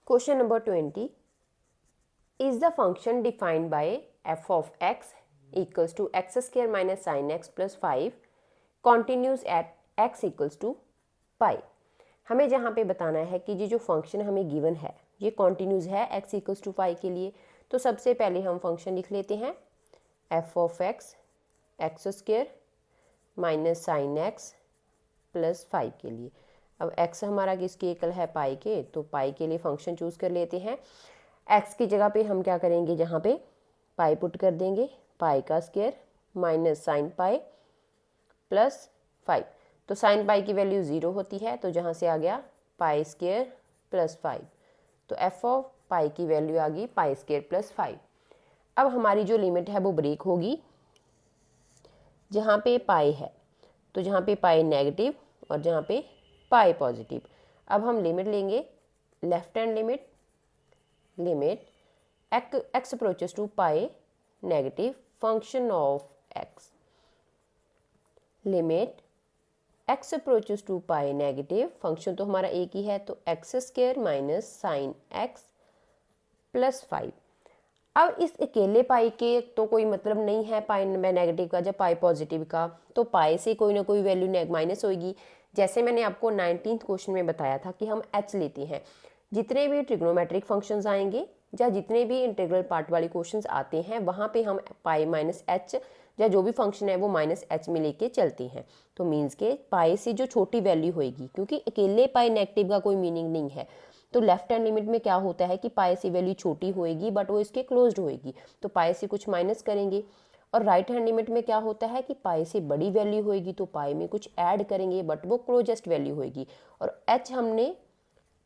Question number 20. Is the function defined by f of x equals to x square minus sin x plus 5 continues at x equals to पाई। हमें जहाँ पे बताना है कि ये जो फंक्शन हमें गिवन है ये कॉन्टिन्यूज है x इक्वल्स टू पाई के लिए। तो सबसे पहले हम फंक्शन लिख लेते हैं f of x x square minus sine x plus 5 के लिए। अब x हमारा किसके इक्वल है पाई के, तो पाई के लिए फंक्शन चूज़ कर लेते हैं। x की जगह पे हम क्या करेंगे, जहाँ पे पाई पुट कर देंगे, पाई का square minus sine pi plus 5। तो साइन पाई की वैल्यू 0 होती है, तो जहाँ से आ गया पाई स्क्वायर प्लस 5। तो एफ ऑफ पाई की वैल्यू आ गई पाई स्क्वायर प्लस 5। अब हमारी जो लिमिट है वो ब्रेक होगी जहाँ पे पाई है, तो जहाँ पे पाई नेगेटिव और जहाँ पे पाई पॉजिटिव। अब हम लिमिट लेंगे, left hand limit, limit x approaches to pi negative function of x, limit x approaches to pi negative, function तो हमारा एक ही है तो x square minus sine x plus 5। अब इस अकेले पाई के तो कोई मतलब नहीं है पाई में नेगेटिव का, जब पाई पॉजिटिव का तो पाई से कोई ना कोई वैल्यू माइनस होगी। जैसे मैंने आपको 19th क्वेश्चन में बताया था कि हम h लेते हैं, जितने भी ट्रिग्नोमेट्रिक फंक्शंस आएंगे या जितने भी इंटीग्रल पार्ट वाले क्वेश्चंस आते हैं वहाँ पे हम पाई माइनस एच या जो भी फंक्शन है वो माइनस एच में लेके चलते हैं। तो मीन्स के पाई से जो छोटी वैल्यू होएगी, क्योंकि अकेले पाई नेगेटिव का कोई मीनिंग नहीं है, तो लेफ्ट हैंड लिमिट में क्या होता है कि पाई से वैल्यू छोटी होएगी बट वो इसके क्लोज्ड होएगी, तो पाई से कुछ माइनस करेंगे। और राइट हैंड लिमिट में क्या होता है कि पाई से बड़ी वैल्यू होएगी तो पाई में कुछ ऐड करेंगे बट वो क्लोजेस्ट वैल्यू होएगी। और एच हमने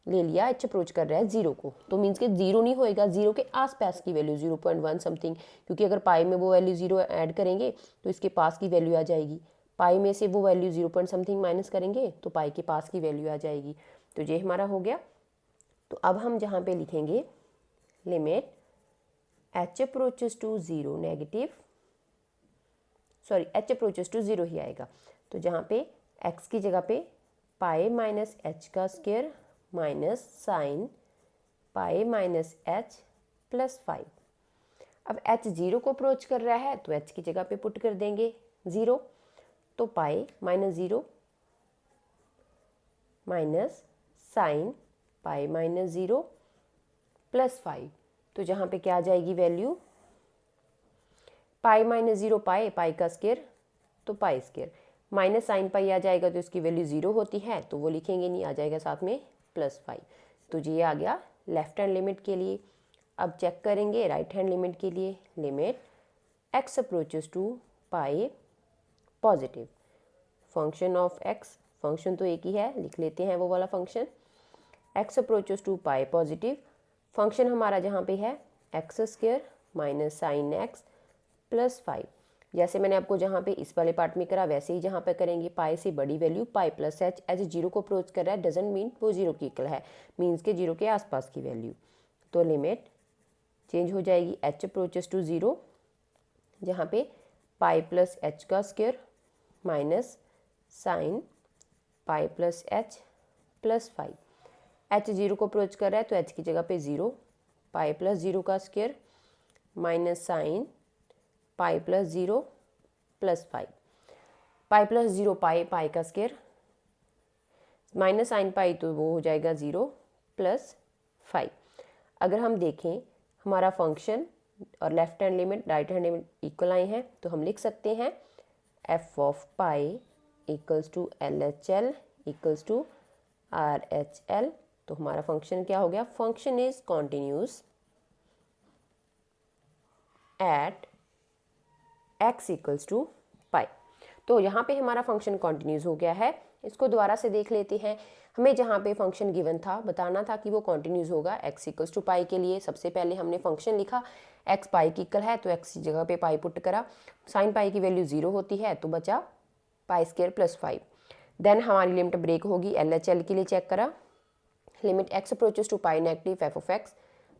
ले लिया, एच अप्रोच कर रहा है 0 को, तो मीन्स के 0 नहीं होएगा, 0 के आसपास की वैल्यू 0.1 समथिंग, क्योंकि अगर पाई में वो वैल्यू 0 ऐड करेंगे तो इसके पास की वैल्यू आ जाएगी। पाई में से वो वैल्यू 0 समथिंग माइनस करेंगे तो पाई के पास की वैल्यू आ जाएगी। तो ये हमारा हो गया। तो अब हम जहाँ पे लिखेंगे limit H approaches to 0 negative, sorry H approaches to 0 ही आएगा, तो जहाँ पे x की जगह पे पाई माइनस एच का square minus sine pi minus H plus 5। अब h 0 को अप्रोच कर रहा है तो h की जगह पे पुट कर देंगे 0, तो pi minus 0 minus sine pi minus 0 plus 5। तो जहाँ पे क्या आ जाएगी वैल्यू, पाई माइनस 0 पाई, पाई का स्क्वायर तो pi square, minus sine pi आ जाएगा तो इसकी वैल्यू 0 होती है तो वो लिखेंगे नहीं, आ जाएगा साथ में प्लस 5। तो ये आ गया लेफ्ट हैंड लिमिट के लिए। अब चेक करेंगे राइट हैंड लिमिट के लिए, limit x approaches to pi positive function of x, function तो एक ही है, लिख लेते हैं वो वाला function, x approaches to pi positive, function हमारा जहाँ पे है x square minus sine x plus 5। जैसे मैंने आपको जहाँ पे इस वाले पार्ट में करा वैसे ही जहाँ पे करेंगे, पाई से बड़ी value pi plus H, H 0 को अप्रोच कर रहा है डजेंट मीन वो 0 की इक्वल है, मीन्स के 0 के आसपास की वैल्यू। तो लिमिट चेंज हो जाएगी एच अप्रोचेस टू 0, जहाँ पे पाई प्लस एच का square minus sine pi plus H plus 5। H 0 को अप्रोच कर रहा है तो एच की जगह पे 0, पाई प्लस 0 का square minus sine pi plus 0 plus 5, pi plus 0 पाई, पाई का स्क्वायर माइनस साइन पाई तो वो हो जाएगा 0 प्लस 5। अगर हम देखें हमारा फंक्शन और left hand limit right hand limit equal आए हैं तो हम लिख सकते हैं F of pi equals to L H L equals to R H L. तो हमारा फंक्शन क्या हो गया, function is continuous at x equals to pi. तो यहाँ पे हमारा फंक्शन कॉन्टिन्यूस हो गया है। इसको दोबारा से देख लेते हैं। हमें जहाँ पे फंक्शन गिवन था बताना था कि वो कॉन्टिन्यूस होगा x इक्वल्स टू पाई के लिए। सबसे पहले हमने फंक्शन लिखा, x पाई की इक्वल है तो x की जगह पे पाई पुट करा, साइन पाई की वैल्यू 0 होती है तो बचा पाई स्क्वायर प्लस 5। देन हमारी लिमिट ब्रेक होगी, एल एच एल के लिए चेक करा, limit x approaches to pi negative F of x,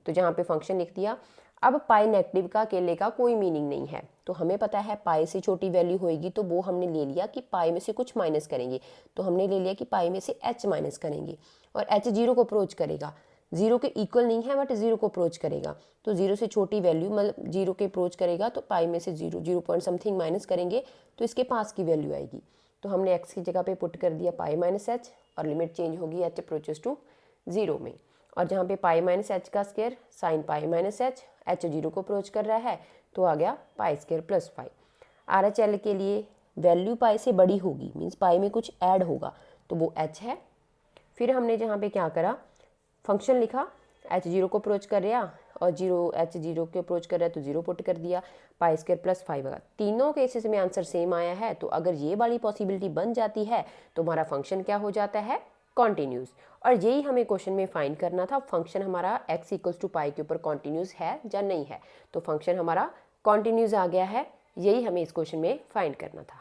तो जहाँ पे फंक्शन लिख दिया। अब पाई नेगेटिव का अकेले का कोई मीनिंग नहीं है, तो हमें पता है पाई से छोटी वैल्यू होएगी तो वो हमने ले लिया कि पाई में से कुछ माइनस करेंगे, तो हमने ले लिया कि पाई में से h माइनस करेंगे और h 0 को अप्रोच करेगा, जीरो के इक्वल नहीं है बट जीरो को अप्रोच करेगा, तो जीरो से छोटी वैल्यू मतलब जीरो के अप्रोच करेगा तो पाई में से जीरो पॉइंट समथिंग माइनस करेंगे तो इसके पास की वैल्यू आएगी। तो हमने एक्स की जगह पे पुट कर दिया पाई माइनस एच और लिमिट चेंज होगी एच अप्रोचेस टू जीरो में। और जहाँ पे पाई माइनस एच का square sine pi minus H, H zero को अप्रोच कर रहा है तो आ गया पाई square plus five. Are H L के लिए वैल्यू पाई से बड़ी होगी, मीन्स पाई में कुछ ऐड होगा तो वो एच है। फिर हमने जहाँ पे क्या करा, फंक्शन लिखा, एच जीरो को अप्रोच कर रहा और जीरो एच जीरो के अप्रोच कर रहा है तो जीरो पुट कर दिया, पाई स्क्वायर प्लस फाइव आएगा। तीनों केसेस में आंसर सेम आया है, तो अगर ये वाली पॉसिबिलिटी बन जाती है तो हमारा फंक्शन क्या हो जाता है, कॉन्टिन्यूस। और यही हमें क्वेश्चन में फाइंड करना था, फंक्शन हमारा x इक्वल्स टू पाई के ऊपर कॉन्टिन्यूस है या नहीं है। तो फंक्शन हमारा कॉन्टिन्यूस आ गया है, यही हमें इस क्वेश्चन में फाइंड करना था।